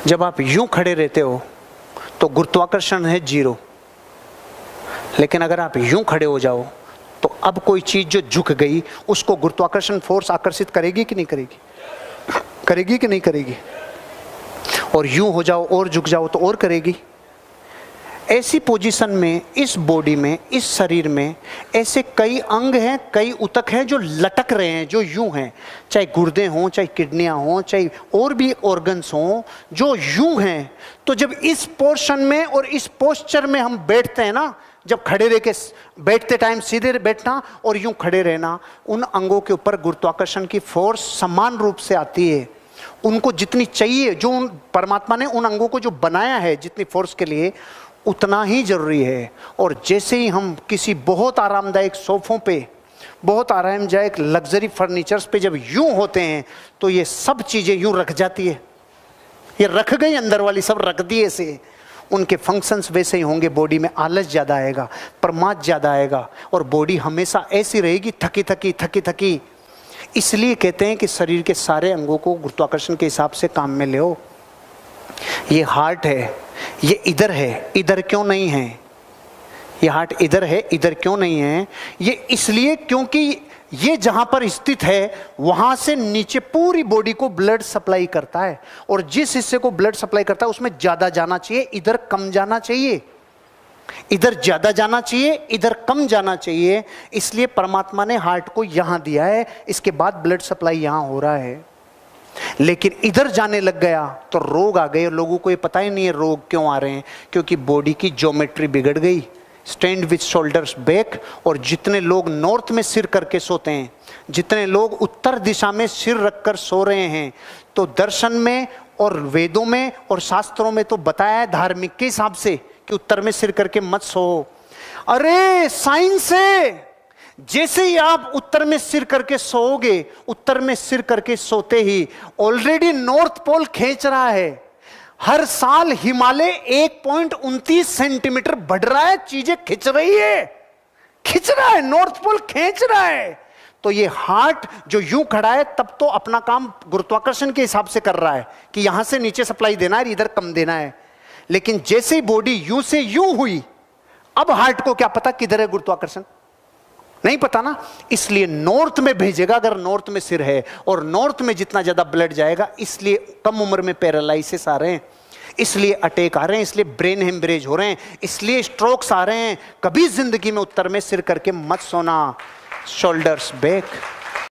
जब आप यूं खड़े रहते हो तो गुरुत्वाकर्षण है 0, लेकिन अगर आप यूं खड़े हो जाओ तो अब कोई चीज जो झुक गई उसको गुरुत्वाकर्षण फोर्स आकर्षित करेगी कि नहीं करेगी? करेगी कि नहीं करेगी? और यूं हो जाओ और झुक जाओ तो और करेगी। ऐसी पोजीशन में, इस बॉडी में, इस शरीर में ऐसे कई अंग हैं, कई ऊतक हैं जो लटक रहे हैं, जो यूं हैं, चाहे गुर्दे हों, चाहे किडनियां हों, चाहे और भी ऑर्गन्स हों, जो यूं हैं। तो जब इस पोर्शन में और इस पोस्चर में हम बैठते हैं ना, जब खड़े रह के बैठते टाइम सीधे बैठना और यूं खड़े रहना, उन अंगों के ऊपर गुरुत्वाकर्षण की फोर्स समान रूप से आती है। उनको जितनी चाहिए, जो परमात्मा ने उन अंगों को जो बनाया है जितनी फोर्स के लिए, उतना ही जरूरी है। और जैसे ही हम किसी बहुत आरामदायक सोफों पे, बहुत आरामदायक लग्जरी फर्नीचर्स पे जब यूं होते हैं तो ये सब चीजें यूं रख जाती है। ये रख गई, अंदर वाली सब रख दी ऐसे। उनके फंक्शंस वैसे ही होंगे। बॉडी में आलस ज़्यादा आएगा, प्रमाद ज़्यादा आएगा और बॉडी हमेशा ऐसी रहेगी, थकी थकी थकी थकी। इसलिए कहते हैं कि शरीर के सारे अंगों को गुरुत्वाकर्षण के हिसाब से काम में ले। ये हार्ट है, ये इधर है, इधर क्यों नहीं है? ये हार्ट इधर है, इधर क्यों नहीं है? ये इसलिए क्योंकि ये जहां पर स्थित है वहां से नीचे पूरी बॉडी को ब्लड सप्लाई करता है, और जिस हिस्से को ब्लड सप्लाई करता है उसमें ज्यादा जाना चाहिए, इधर कम जाना चाहिए। इधर ज्यादा जाना चाहिए, इधर कम जाना चाहिए। इसलिए परमात्मा ने हार्ट को यहां दिया है, इसके बाद ब्लड सप्लाई यहां हो रहा है। लेकिन इधर जाने लग गया तो रोग आ गए। लोगों को ये पता ही नहीं है रोग क्यों आ रहे हैं, क्योंकि बॉडी की ज्योमेट्री बिगड़ गई। Stand with shoulders back. और जितने लोग नॉर्थ में सिर करके सोते हैं, जितने लोग उत्तर दिशा में सिर रखकर सो रहे हैं, तो दर्शन में और वेदों में और शास्त्रों में तो बताया है धार्मिक के हिसाब से कि उत्तर में सिर करके मत सो। अरे साइंस है, जैसे ही आप उत्तर में सिर करके सोओगे, उत्तर में सिर करके सोते ही ऑलरेडी नॉर्थ पोल खींच रहा है। हर साल हिमालय 1.29 सेंटीमीटर बढ़ रहा है, चीजें खिंच रही है, खिंच रहा है, नॉर्थ पोल खींच रहा है। तो ये हार्ट जो यूं खड़ा है तब तो अपना काम गुरुत्वाकर्षण के हिसाब से कर रहा है कि यहां से नीचे सप्लाई देना है, इधर कम देना है। लेकिन जैसे ही बॉडी यूं से यूं हुई, अब हार्ट को क्या पता किधर है गुरुत्वाकर्षण? नहीं पता ना। इसलिए नॉर्थ में भेजेगा, अगर नॉर्थ में सिर है, और नॉर्थ में जितना ज्यादा ब्लड जाएगा, इसलिए कम उम्र में पैरालाइसिस आ रहे हैं, इसलिए अटैक आ रहे हैं, इसलिए ब्रेन हेमरेज हो रहे हैं, इसलिए स्ट्रोक्स आ रहे हैं। कभी जिंदगी में उत्तर में सिर करके मत सोना। Shoulders back.